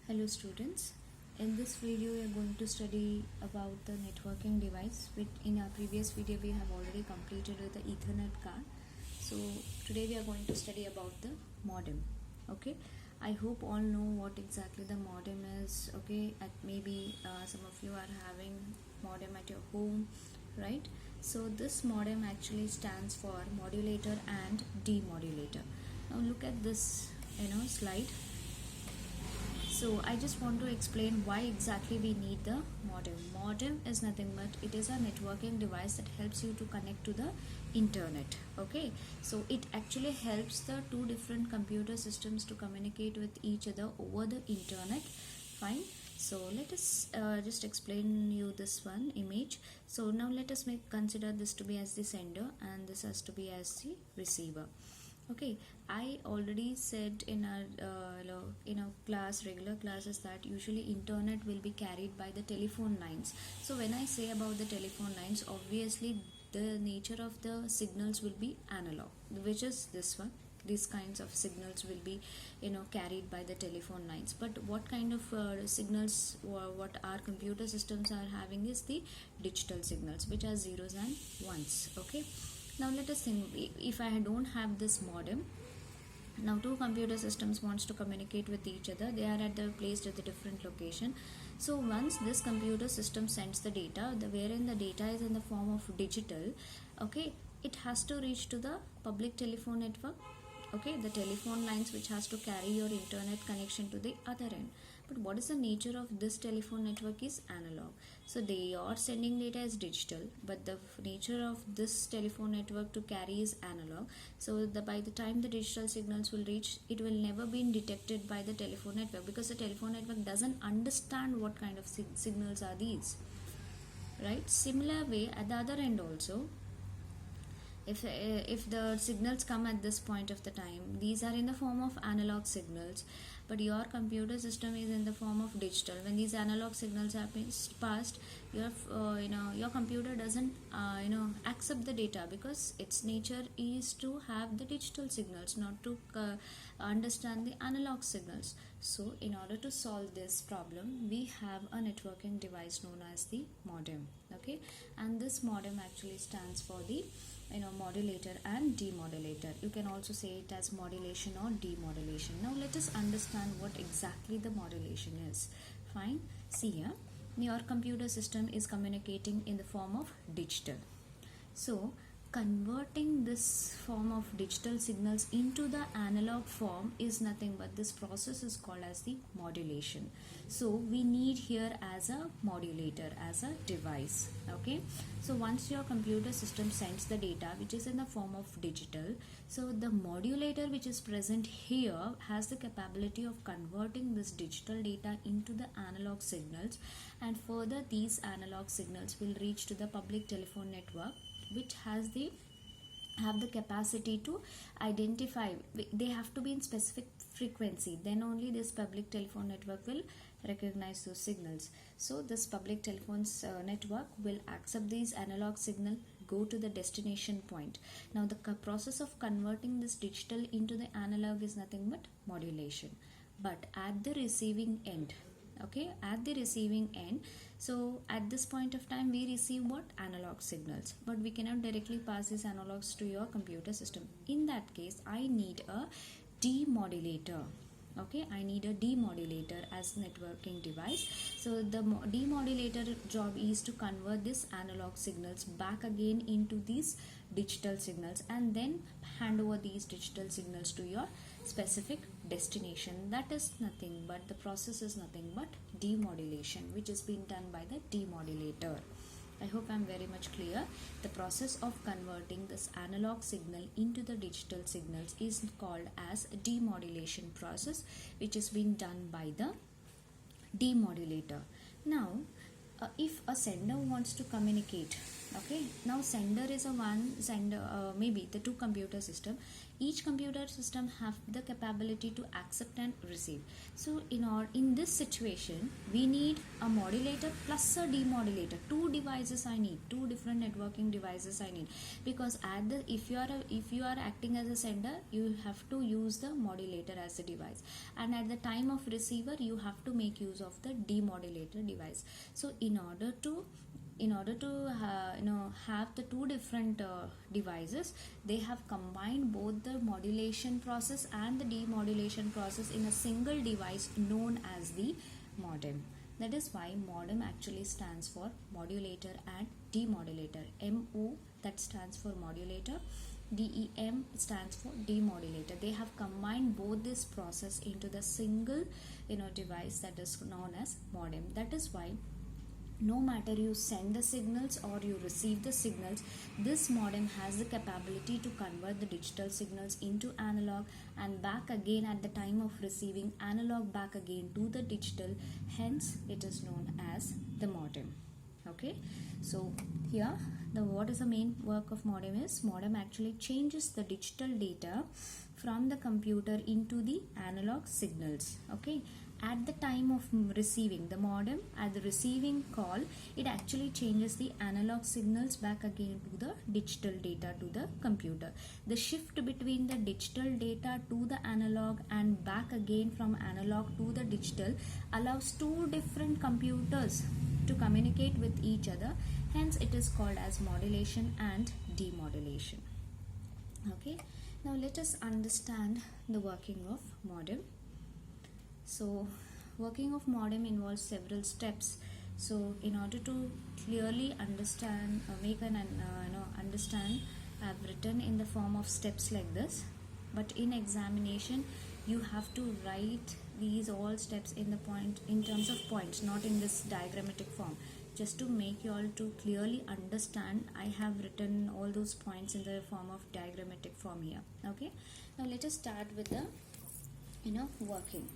Hello students, in this video we are going to study about the networking device which in our previous video we have already completed with the Ethernet card. So today we are going to study about the modem. Okay, I hope all know what exactly the modem is. Okay, maybe some of you are having modem at your home, right? So this modem actually stands for modulator and demodulator. Now look at this slide. So I just want to explain why exactly we need the modem. Modem is nothing but it is a networking device that helps you to connect to the internet. Okay, so it actually helps the two different computer systems to communicate with each other over the internet. Fine. So let us just explain you this one image. So now let us consider this to be as the sender and this has to be as the receiver. Okay, I already said in our class, regular classes, that usually internet will be carried by the telephone lines. So when I say about the telephone lines, obviously the nature of the signals will be analog, which is this one. These kinds of signals will be carried by the telephone lines. But what kind of signals what our computer systems are having is the digital signals, which are zeros and ones. Okay, now let us think, if I don't have this modem, now two computer systems wants to communicate with each other, they are placed at the different location. So once this computer system sends the data, wherein the data is in the form of digital, okay, it has to reach to the public telephone network, okay, the telephone lines which has to carry your internet connection to the other end. But what is the nature of this telephone network is analog. So they are sending data as digital, but the nature of this telephone network to carry is analog. So by the time the digital signals will reach, it will never be detected by the telephone network, because the telephone network doesn't understand what kind of signals are these, right? Similar way at the other end also, if the signals come at this point of the time, these are in the form of analog signals, but your computer system is in the form of digital. When these analog signals have been passed, your computer doesn't accept the data, because its nature is to have the digital signals, not to understand the analog signals. So in order to solve this problem, we have a networking device known as the modem. Okay, and this modem actually stands for the modulator and demodulator. You can also say it as modulation or demodulation. Now let us understand what exactly the modulation is. Fine. See here, your computer system is communicating in the form of digital. So converting this form of digital signals into the analog form is nothing but this process is called as the modulation. So we need here as a modulator, as a device. Okay, so once your computer system sends the data which is in the form of digital, so the modulator which is present here has the capability of converting this digital data into the analog signals, and further these analog signals will reach to the public telephone network, which have the capacity to identify. They have to be in specific frequency, then only this public telephone network will recognize those signals. So this public telephone's network will accept these analog signal, go to the destination point. Now the process of converting this digital into the analog is nothing but modulation. But at the receiving end, okay, at the receiving end, so at this point of time we receive what? Analog signals, but we cannot directly pass these analogs to your computer system. In that case, I need a demodulator. Okay, I need a demodulator as networking device. So the demodulator job is to convert this analog signals back again into these digital signals, and then hand over these digital signals to your specific destination. That is nothing but, the process is nothing but demodulation, which is being done by the demodulator. I hope I am very much clear. The process of converting this analog signal into the digital signals is called as a demodulation process, which is being done by the demodulator. Now if a sender wants to communicate, okay, now sender is maybe the two computer system. each computer system have the capability to accept and receive. So in this situation, we need a modulator plus a demodulator. Two devices I need, two different networking devices I need, because if you are acting as a sender, you have to use the modulator as a device, and at the time of receiver you have to make use of the demodulator device. So in order to have the two different devices, they have combined both the modulation process and the demodulation process in a single device known as the modem. That is why modem actually stands for modulator and demodulator. MO, that stands for modulator, DEM stands for demodulator. They have combined both this process into the single device that is known as modem. That is why no matter you send the signals or you receive the signals, this modem has the capability to convert the digital signals into analog and back again at the time of receiving analog back again to the digital. Hence it is known as the modem. Okay, so here what is the main work of modem is, modem actually changes the digital data from the computer into the analog signals. Okay, at the time of receiving, the modem at the receiving call, it actually changes the analog signals back again to the digital data to the computer. The shift between the digital data to the analog and back again from analog to the digital allows two different computers to communicate with each other. Hence it is called as modulation and demodulation. Okay, now let us understand the working of modem. So working of modem involves several steps. So in order to clearly understand understand, I have written in the form of steps like this, but in examination you have to write these all steps in terms of points, not in this diagrammatic form. Just to make you all to clearly understand, I have written all those points in the form of diagrammatic form here. Okay, now let us start with the working.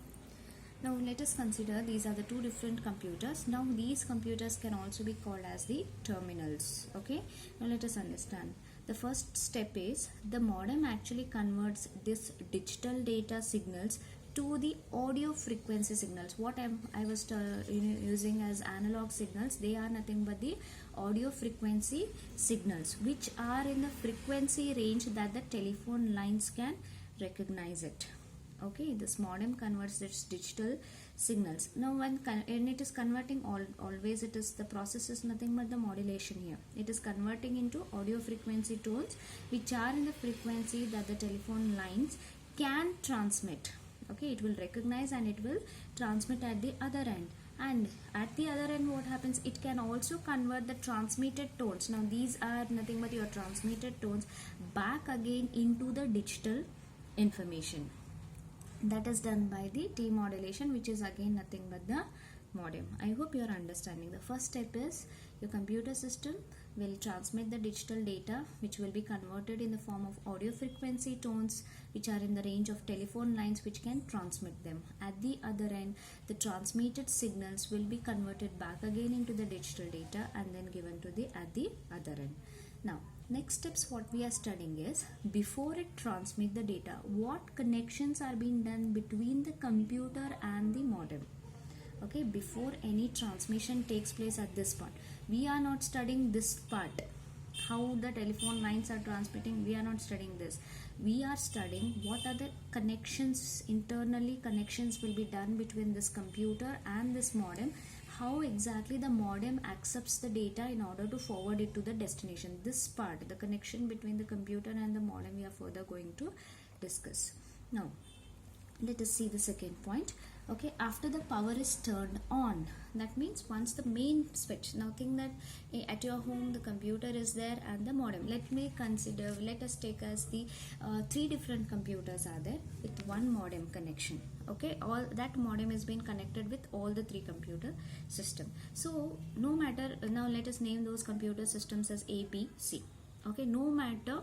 Now let us consider these are the two different computers. Now these computers can also be called as the terminals. Okay, now let us understand. The first step is the modem actually converts this digital data signals to the audio frequency signals. What I was using as analog signals, they are nothing but the audio frequency signals, which are in the frequency range that the telephone lines can recognize it. Okay, this modem converts its digital signals. Now when it is converting, always it is, the process is nothing but the modulation here. It is converting into audio frequency tones which are in the frequency that the telephone lines can transmit. Okay, it will recognize and it will transmit at the other end. And at the other end, what happens, it can also convert the transmitted tones. Now these are nothing but your transmitted tones back again into the digital information. That is done by the demodulation, which is again nothing but the modem. I hope you are understanding. The first step is your computer system will transmit the digital data, which will be converted in the form of audio frequency tones which are in the range of telephone lines which can transmit them. At the other end, the transmitted signals will be converted back again into the digital data and then given to the at the other end. Now next steps what we are studying is, before it transmit the data, what connections are being done between the computer and the modem. Okay, before any transmission takes place at this part, we are not studying this part, how the telephone lines are transmitting. We are not studying this. We are studying what are the connections, internally connections will be done between this computer and this modem, how exactly the modem accepts the data in order to forward it to the destination. This part, the connection between the computer and the modem, we are further going to discuss. Now let us see the second point. Okay, after the power is turned on, that means once the main switch, now think that at your home the computer is there and the modem. Let us take as the three different computers are there with one modem connection. Okay, all that modem is being connected with all the three computer system. So no matter, now let us name those computer systems as A, B, C. Okay, no matter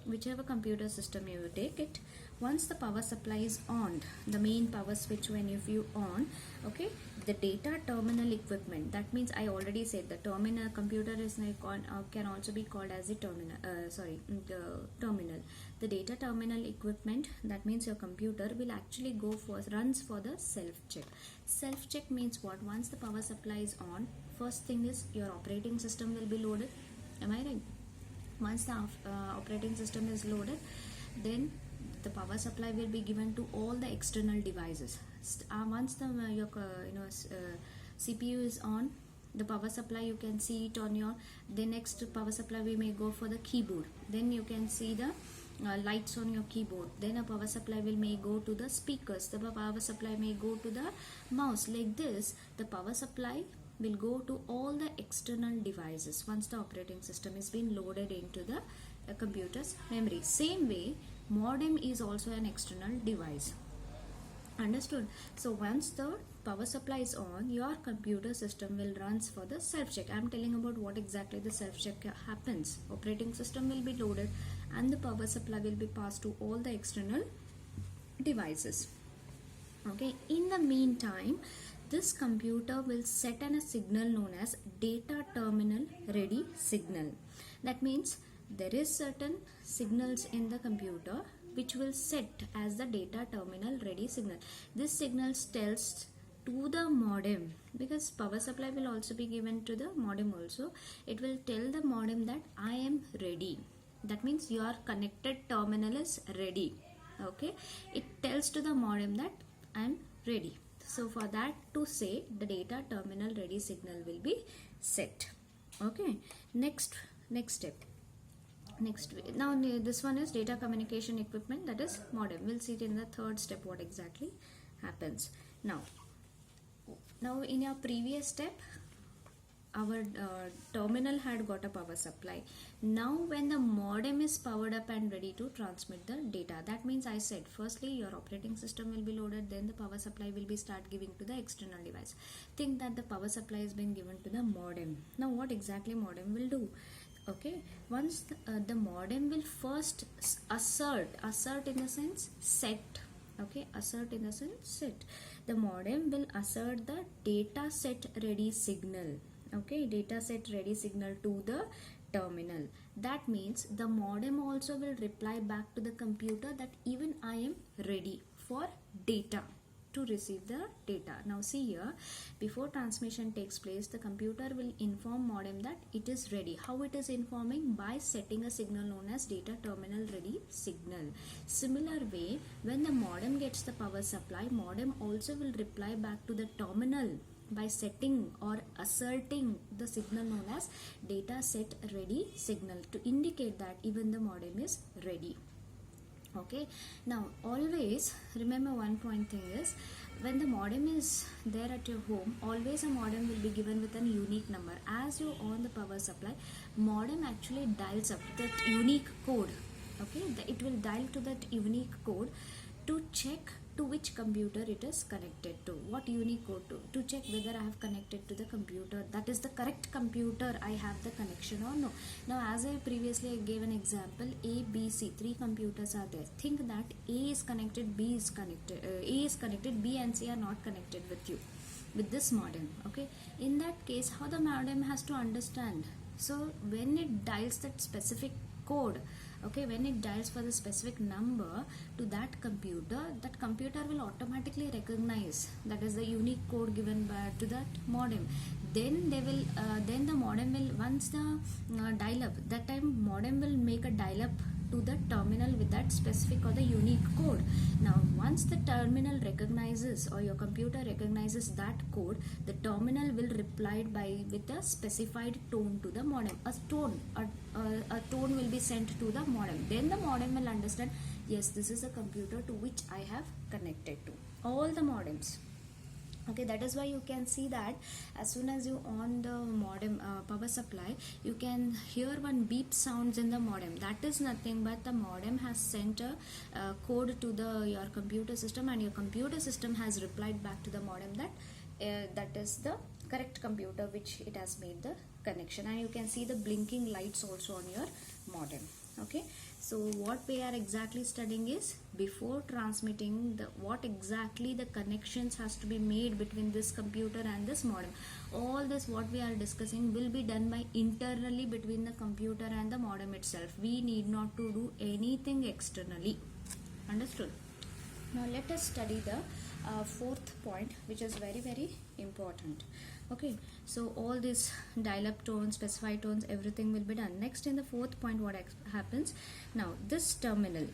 whichever computer system you take it, Once the power supply is on, the main power switch, when if you on, okay, the data terminal equipment, that means I already said the terminal computer is like can also be called as the terminal, the terminal. The data terminal equipment, that means your computer will actually go for runs for the self check. Self check means what? Once the power supply is on, first thing is your operating system will be loaded. Am I right? Once the operating system is loaded, then the power supply will be given to all the external devices. Once the your CPU is on, the power supply, you can see it on your, the next power supply we may go for the keyboard, then you can see the lights on your keyboard, then a power supply may go to the speakers, the power supply may go to the mouse. Like this, the power supply will go to all the external devices once the operating system is being loaded into the computer's memory. Same way, modem is also an external device. Understood? So once the power supply is on, your computer system will runs for the self check. I am telling about what exactly the self check happens. Operating system will be loaded and the power supply will be passed to all the external devices. Okay, in the meantime, this computer will set a signal known as data terminal ready signal. That means there is certain signals in the computer which will set as the data terminal ready signal. This signal tells to the modem, because power supply will also be given to the modem also. It will tell the modem that I am ready. That means your connected terminal is ready. Okay, it tells to the modem that I am ready. So for that to say, the data terminal ready signal will be set. Okay, next step. Now this one is data communication equipment, that is modem. We'll see it in the third step what exactly happens. Now in your previous step, our terminal had got a power supply. Now when the modem is powered up and ready to transmit the data, that means I said firstly your operating system will be loaded, then the power supply will be start giving to the external device. Think that the power supply is being given to the modem. Now what exactly modem will do? Okay, once the modem will first assert in the sense set. Okay, assert in the sense set. The modem will assert the data set ready signal. Okay, data set ready signal to the terminal. That means the modem also will reply back to the computer that even I am ready for data, to receive the data. Now see here, before transmission takes place, the computer will inform modem that it is ready. How it is informing? By setting a signal known as data terminal ready signal. Similar way, when the modem gets the power supply, modem also will reply back to the terminal by setting or asserting the signal known as data set ready signal, to indicate that even the modem is ready. Okay, now always remember one point thing is, when the modem is there at your home, always a modem will be given with a unique number. As you on the power supply, modem actually dials up that unique code. Okay, it will dial to that unique code to check to which computer it is connected to. What unique code to check whether I have connected to the computer, that is the correct computer I have the connection or no. Now as I previously gave an example, A, B, C, 3 computers are there. Think that A is connected, B is connected, B and C are not connected with you, with this modem. Okay, in that case, how the modem has to understand? So when it dials that specific code, okay, when it dials for the specific number to that computer will automatically recognize that is the unique code given by to that modem. Then they will then the modem will, once the dial up, that time modem will make a dial up to the terminal with that specific or the unique code. Now once the terminal recognizes or your computer recognizes that code, the terminal will reply with a specified tone to the modem. A tone will be sent to the modem. Then the modem will understand, yes, this is a computer to which I have connected to. All the modems. Okay, that is why you can see that as soon as you on the modem power supply, you can hear one beep sounds in the modem. That is nothing but the modem has sent a code to your computer system, and your computer system has replied back to the modem that that is the correct computer which it has made the connection. And you can see the blinking lights also on your modem. Okay, so what we are exactly studying is before transmitting what exactly the connections has to be made between this computer and this modem. All this what we are discussing will be done by internally between the computer and the modem itself. We need not to do anything externally. Understood? Now let us study the fourth point, which is very very important. Okay, so all these dial-up tones, specified tones, everything will be done. Next, in the fourth point, what happens now, this terminal.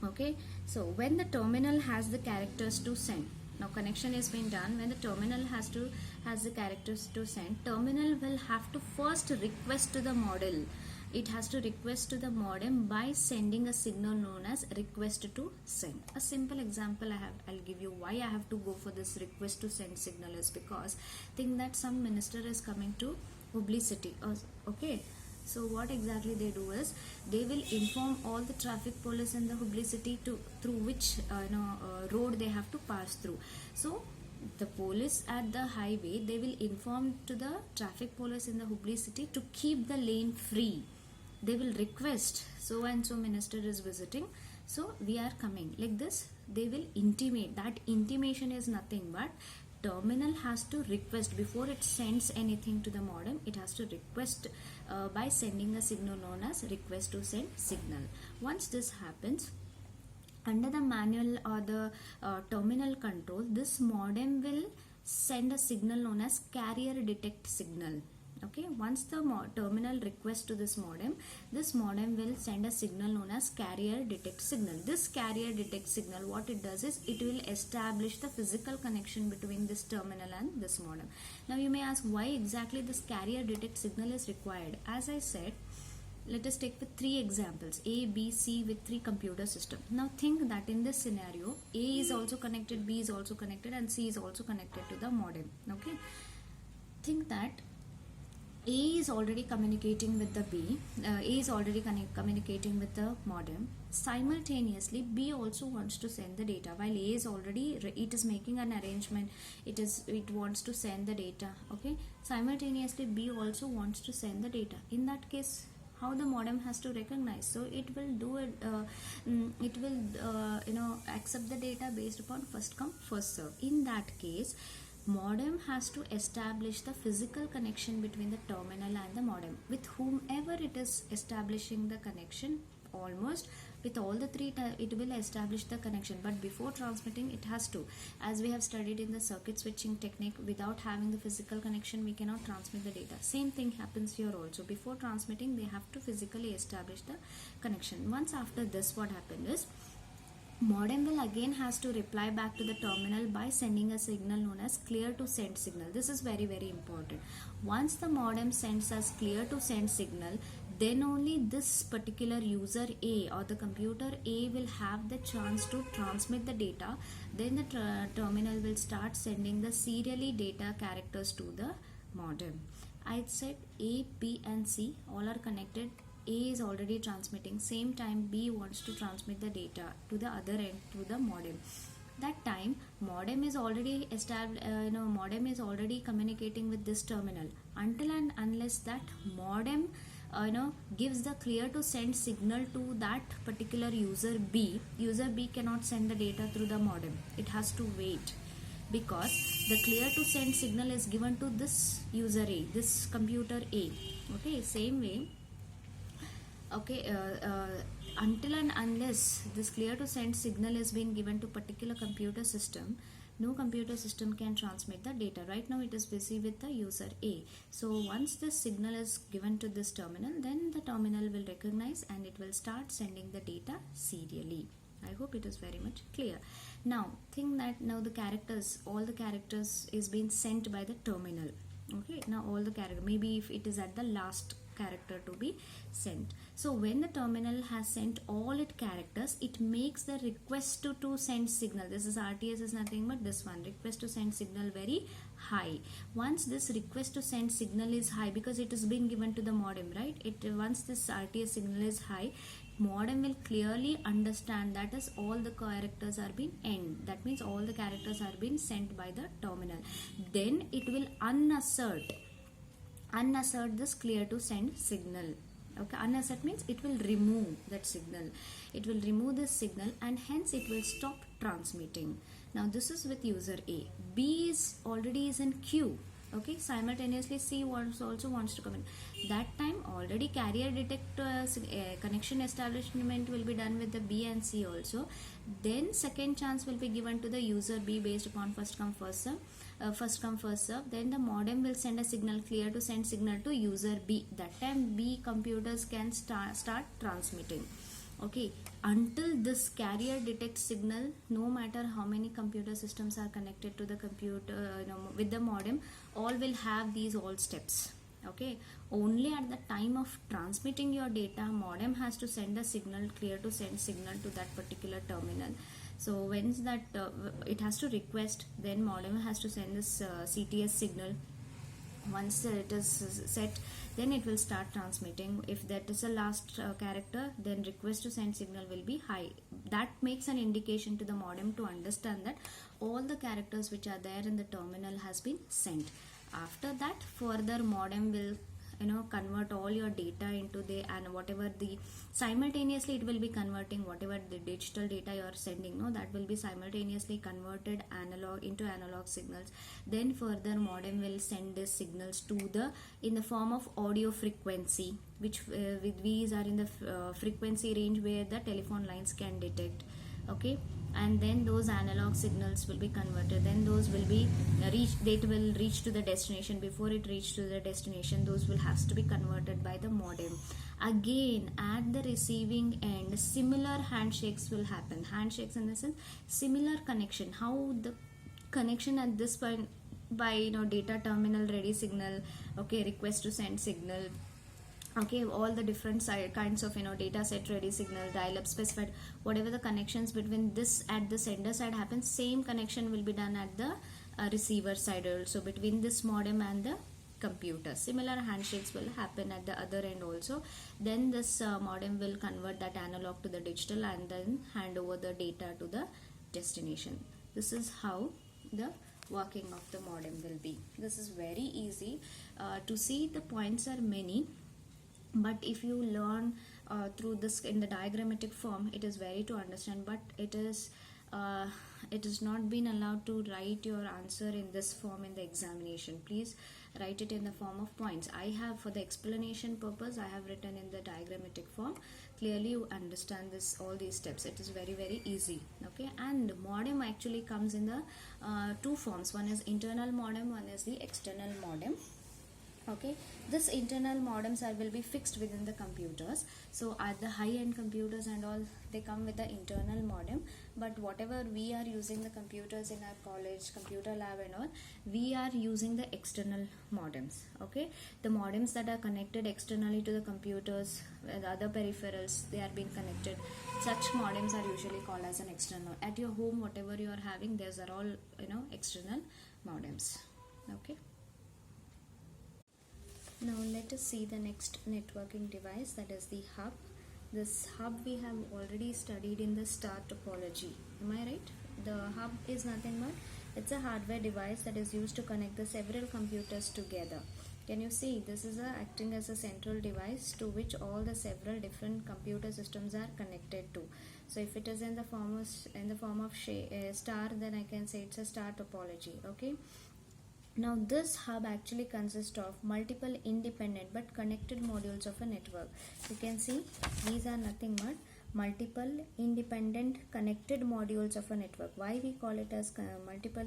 Okay, so when the terminal has the characters to send, now connection is being done. When the terminal has the characters to send, terminal will have to first request to the model. It has to request to the modem by sending a signal known as request to send. A simple example I'll give you why I have to go for this request to send signal is because think that some minister is coming to Hubli city. Okay, so what exactly they do is they will inform all the traffic police in the Hubli city through which road they have to pass through. So the police at the highway, they will inform to the traffic police in the Hubli city to keep the lane free. They will request so and so minister is visiting, so we are coming, like this. They will intimate. That intimation is nothing but terminal has to request before it sends anything to the modem. It has to request by sending a signal known as request to send signal. Once this happens, under the manual or the terminal control, this modem will send a signal known as carrier detect signal. Okay, once the terminal requests to this modem will send a signal known as carrier detect signal. This carrier detect signal, what it does is it will establish the physical connection between this terminal and this modem. Now you may ask why exactly this carrier detect signal is required. As I said, let us take with three examples, A, B, C, with three computer systems. Now think that in this scenario, A is also connected, B is also connected, and C is also connected to the modem. Okay, think that A is already communicating with the B, A is already communicating with the modem. Simultaneously, B also wants to send the data. While A is already, it is making an arrangement, it wants to send the data. Okay, simultaneously B also wants to send the data. In that case, how the modem has to recognize? So it will do it. It will accept the data based upon first come first serve. In that case, modem has to establish the physical connection between the terminal and the modem. With whomever it is establishing the connection, almost with all the three, it will establish the connection. But before transmitting, it has to, as we have studied in the circuit switching technique, without having the physical connection we cannot transmit the data. Same thing happens here also. Before transmitting, they have to physically establish the connection. Once after this, what happened is modem will again has to reply back to the terminal by sending a signal known as clear to send signal. This is very very important. Once the modem sends us clear to send signal, then only this particular user A or the computer A will have the chance to transmit the data. Then the terminal will start sending the serially data characters to the modem. I said A, B and C all are connected. A is already transmitting, same time B wants to transmit the data to the other end to the modem. That time modem is already established, modem is already communicating with this terminal. Until and unless that modem gives the clear to send signal to that particular user B cannot send the data through the modem. It has to wait, because the clear to send signal is given to this user A, this computer A. Okay, same way. Okay, until and unless this clear to send signal is being given to particular computer system, no computer system can transmit the data. Right now it is busy with the user A. So once this signal is given to this terminal, then the terminal will recognize and it will start sending the data serially. I hope it is very much clear. Now think that now the characters, all the characters is being sent by the terminal. Okay, now all the character, maybe if it is at the last character to be sent. So when the terminal has sent all its characters, it makes the request to send signal. This is RTS is nothing but this one, request to send signal, very high. Once this request to send signal is high, because it is being given to the modem, right? Once this RTS signal is high, modem will clearly understand that is all the characters are being end. That means all the characters are being sent by the terminal. Then it will unassert this clear to send signal. Okay, unaccept means it will remove that signal. It will remove this signal and hence it will stop transmitting. Now this is with user A. B is already is in queue. Okay, simultaneously C also wants to come in. That time already carrier detect connection establishment will be done with the B and C also. Then second chance will be given to the user B based upon first come first serve. First come first serve. Then the modem will send a signal, clear to send signal to user B. That time B computers can start transmitting. Okay, until this carrier detects signal, no matter how many computer systems are connected to the computer, with the modem, all will have these all steps. Okay, only at the time of transmitting your data, modem has to send a signal, clear to send signal to that particular terminal. So once that it has to request, then modem has to send this CTS signal. Once it is set, then it will start transmitting. If that is the last character, then request to send signal will be high. That makes an indication to the modem to understand that all the characters which are there in the terminal has been sent. After that, further modem will convert all your data into the, and whatever the simultaneously it will be converting whatever the digital data you are sending, that will be simultaneously converted analog into analog signals. Then further modem will send these signals to the in the form of audio frequency, which with these are in the frequency range where the telephone lines can detect. Okay, and then those analog signals will be converted, then those will be reach to the destination. Before it reach to the destination, those will has to be converted by the modem. Again, at the receiving end, similar handshakes will happen. Handshakes in the sense similar connection, how the connection at this point by data terminal ready signal, okay, request to send signal, okay, all the different kinds of data set ready signal, dial-up specified, whatever the connections between this at the sender side happens, same connection will be done at the receiver side also, between this modem and the computer. Similar handshakes will happen at the other end also. Then this modem will convert that analog to the digital and then hand over the data to the destination. This is how the working of the modem will be. This is very easy to see. The points are many, but if you learn through this in the diagrammatic form, it is very to understand, but it is not been allowed to write your answer in this form in the examination. Please write it in the form of points. I have, for the explanation purpose, I have written in the diagrammatic form. Clearly you understand this, all these steps. It is very, very easy. Okay, and modem actually comes in the two forms. One is internal modem, one is the external modem. Okay, this internal modems will be fixed within the computers. So at the high-end computers and all, they come with the internal modem, but whatever we are using the computers in our college computer lab and all, we are using the external modems. Okay, the modems that are connected externally to the computers and other peripherals, they are being connected. Such modems are usually called as an external. At your home, whatever you are having, those are all external modems. Okay. Now let us see the next networking device, that is the hub. This hub we have already studied in the star topology. Am I right? The hub is nothing but it's a hardware device that is used to connect the several computers together. Can you see? This is acting as a central device to which all the several different computer systems are connected to. So if it is in the form of star, then I can say it's a star topology. Okay. Now this hub actually consists of multiple independent but connected modules of a network. You can see these are nothing but multiple independent connected modules of a network. Why we call it as multiple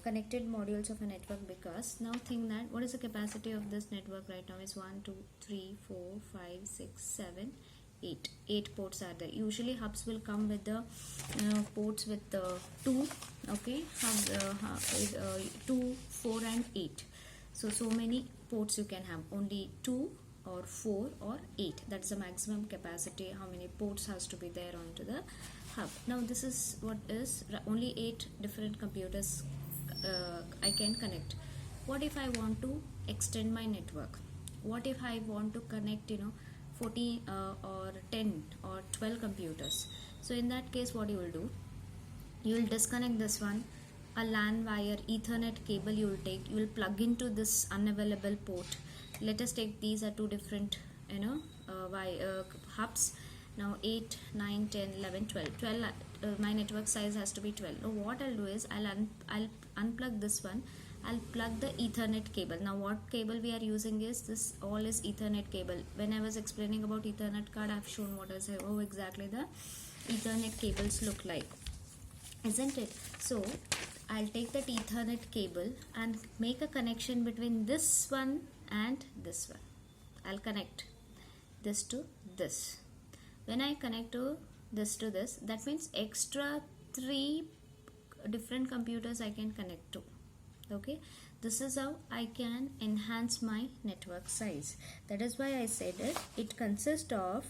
connected modules of a network? Because now think that what is the capacity of this network right now is 1, 2, 3, 4, 5, 6, 7, 8 ports are there. Usually hubs will come with the ports with 2, okay, 2, 4 and 8. So many ports you can have, only 2 or 4 or 8. That's the maximum capacity, how many ports has to be there onto the hub. Now this is what is only 8 different computers I can connect. What if I want to extend my network? What if I want to connect 40 or 10 or 12 computers? So in that case, what you will do, you will disconnect this one, a LAN wire Ethernet cable you will take, you will plug into this unavailable port. Let us take these are 2 different hubs. Now 8, 9, 10, 11, 12. 12 my network size has to be 12. Now what I'll do is I'll unplug this one. I'll plug the Ethernet cable. Now what cable we are using is this, all is Ethernet cable. When I was explaining about Ethernet card, I've shown how exactly the Ethernet cables look like, isn't it? So I'll take that Ethernet cable and make a connection between this one and this one. I'll connect this to this. When I connect to this, that means extra 3 different computers I can connect to. Okay, this is how I can enhance my network size. That is why I said it consists of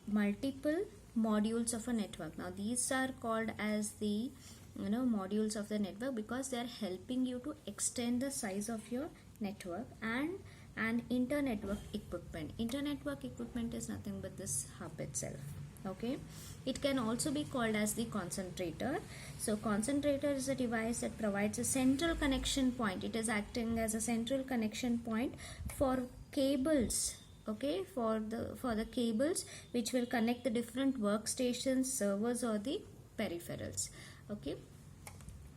multiple modules of a network. Now these are called as the modules of the network because they are helping you to extend the size of your network. And inter-network equipment. Inter-network equipment is nothing but this hub itself. Okay, it can also be called as the concentrator. So concentrator is a device that provides a central connection point. It is acting as a central connection point for cables. Okay, for the cables which will connect the different workstations, servers, or the peripherals. Okay,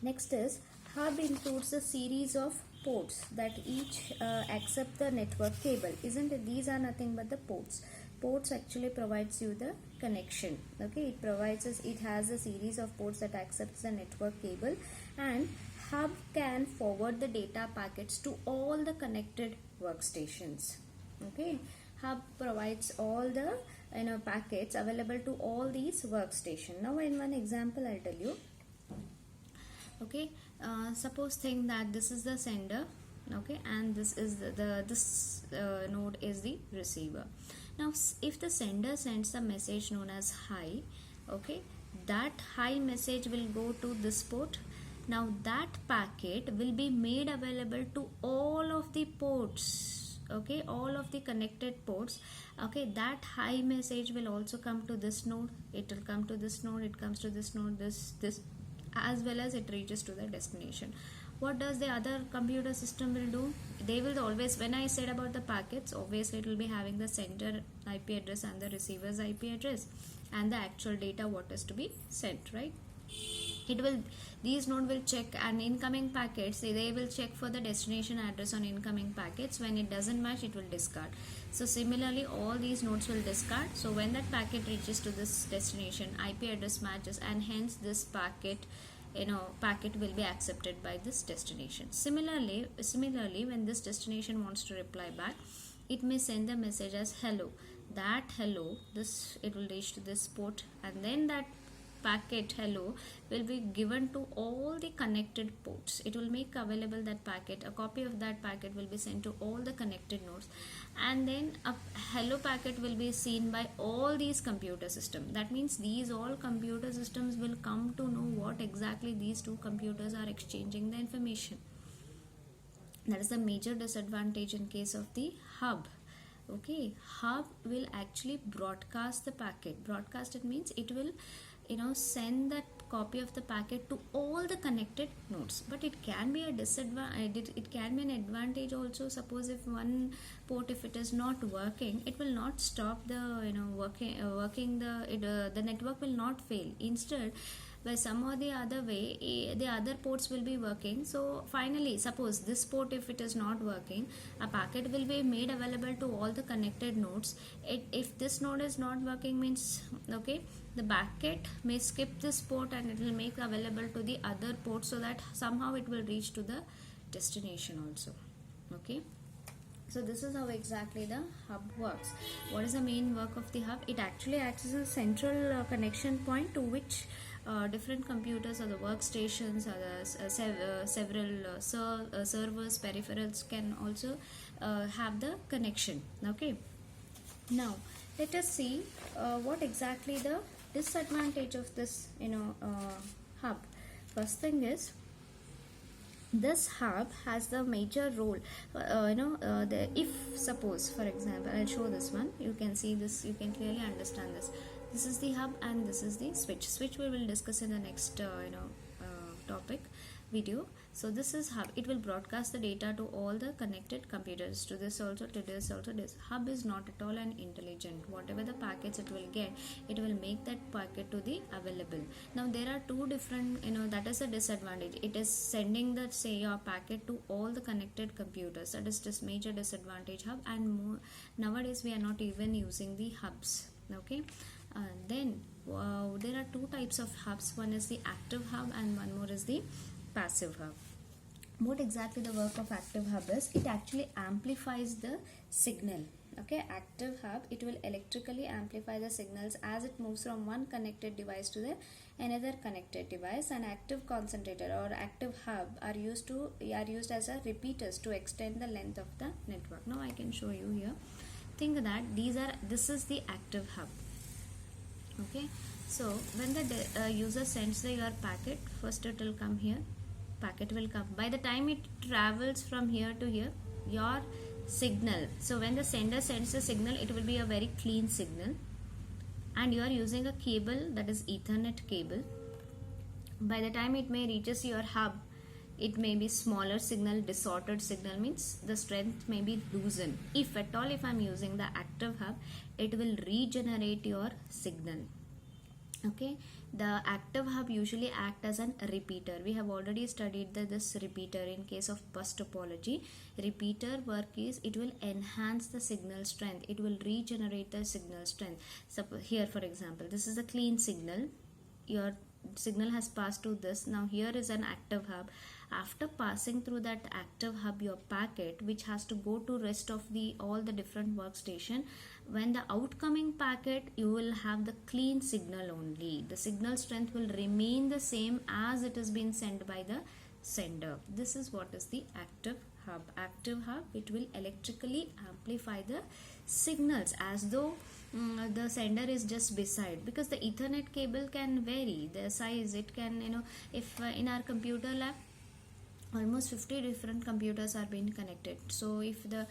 next is hub includes a series of ports that each accept the network cable, isn't it? These are nothing but the ports. Ports actually provides you the connection. Okay, it has a series of ports that accepts the network cable, and hub can forward the data packets to all the connected workstations. Okay, hub provides all the packets available to all these workstations. Now in one example I'll tell you. Okay, suppose think that this is the sender, okay, and this is this node is the receiver. Now if the sender sends a message known as hi, okay, that hi message will go to this port. Now that packet will be made available to all of the ports, okay, all of the connected ports. Okay, that hi message will also come to this node, it will come to this node, it comes to this node, this as well as it reaches to the destination. What does the other computer system will do? They will always, when I said about the packets, obviously it will be having the sender IP address and the receiver's IP address and the actual data what is to be sent, right? These node will check an incoming packets. They will check for the destination address on incoming packets. When it doesn't match, it will discard. So similarly, all these nodes will discard. So when that packet reaches to this destination, IP address matches, and hence this packet will be accepted by this destination. Similarly, when this destination wants to reply back, it may send the message as hello. That hello, it will reach to this port, and then that packet hello will be given to all the connected ports. It will make available that packet. A copy of that packet will be sent to all the connected nodes, and then a hello packet will be seen by all these computer systems. That means these all computer systems will come to know what exactly these two computers are exchanging the information. That is the major disadvantage in case of the hub. Okay, hub will actually broadcast the packet. Broadcast, it means it will send that copy of the packet to all the connected nodes. But it can be a disadvantage, it can be an advantage also. Suppose if one port, if it is not working, it will not stop the working the network will not fail. Instead, by some or the other way, the other ports will be working. So finally, suppose this port, if it is not working, a packet will be made available to all the connected nodes. If this node is not working, means okay, the packet may skip this port and it will make available to the other port, so that somehow it will reach to the destination also. Okay, so this is how exactly the hub works. What is the main work of the hub? It actually acts as a central connection point to which different computers or the workstations or the several servers, peripherals can also have the connection. Okay, now let us see what exactly the disadvantage of this hub. First thing is, this hub has the major role. If suppose, for example, I'll show this one. You can see this, you can clearly understand this. This is the hub and this is the switch. Switch we will discuss in the next topic video. So this is hub. It will broadcast the data to all the connected computers, to this also, to this also. This hub is not at all an intelligent. Whatever the packets it will get, it will make that packet to the available. Now there are two different, that is a disadvantage. It is sending the, say, your packet to all the connected computers. That is this major disadvantage hub, and nowadays we are not even using the hubs. Okay. Then there are two types of hubs. One is the active hub and one more is the passive hub. What exactly the work of active hub is? It actually amplifies the signal. Okay, active hub, it will electrically amplify the signals as it moves from one connected device to the another connected device. And active concentrator or active hub are used as a repeaters to extend the length of the network. Now I can show you here. Think that this is the active hub. Okay, so when the user sends your packet, first it will come here, packet will come. By the time it travels from here to here, your signal, so when the sender sends the signal, it will be a very clean signal, and you are using a cable, that is Ethernet cable. By the time it may reaches your hub, it may be smaller signal, distorted signal, means the strength may be loosened. If at all, if I'm using the active hub, it will regenerate your signal. Okay, the active hub usually act as an repeater. We have already studied this repeater in case of bus topology. Repeater work is, it will enhance the signal strength, it will regenerate the signal strength. So here, for example, this is a clean signal, your signal has passed to this. Now here is an active hub. After passing through that active hub, your packet, which has to go to rest of all the different workstation, when the outcoming packet, you will have the clean signal only. The signal strength will remain the same as it is being sent by the sender. This is what is the active hub. Active hub, it will electrically amplify the signals as though the sender is just beside, because the Ethernet cable can vary the size. It can, if in our computer lab, almost 50 different computers are being connected. So if the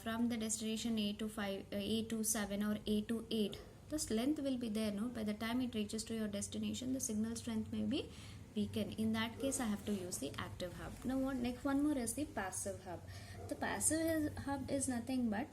from the destination A to 7 or A to 8, this length will be there. No, by the time it reaches to your destination, the signal strength may be weakened. In that case, I have to use the active hub. Now one more is the passive hub. The passive hub is nothing but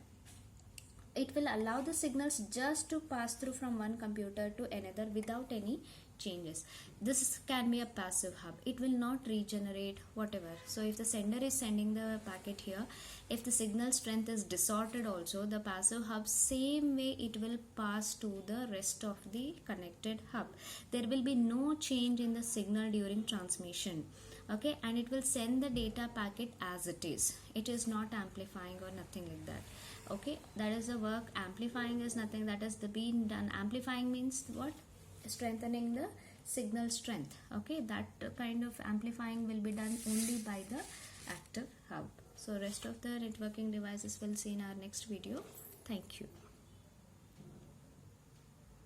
it will allow the signals just to pass through from one computer to another without any changes. This can be a passive hub. It will not regenerate whatever. So if the sender is sending the packet here, if the signal strength is distorted also, the passive hub, same way it will pass to the rest of the connected hub. There will be no change in the signal during transmission. Okay, and it will send the data packet as it is. It is not amplifying or nothing like that. Okay, that is the work. Amplifying is nothing, that is the being done. Amplifying means what? Strengthening the signal strength. Okay, that kind of amplifying will be done only by the active hub. So rest of the networking devices we'll see in our next video. Thank you.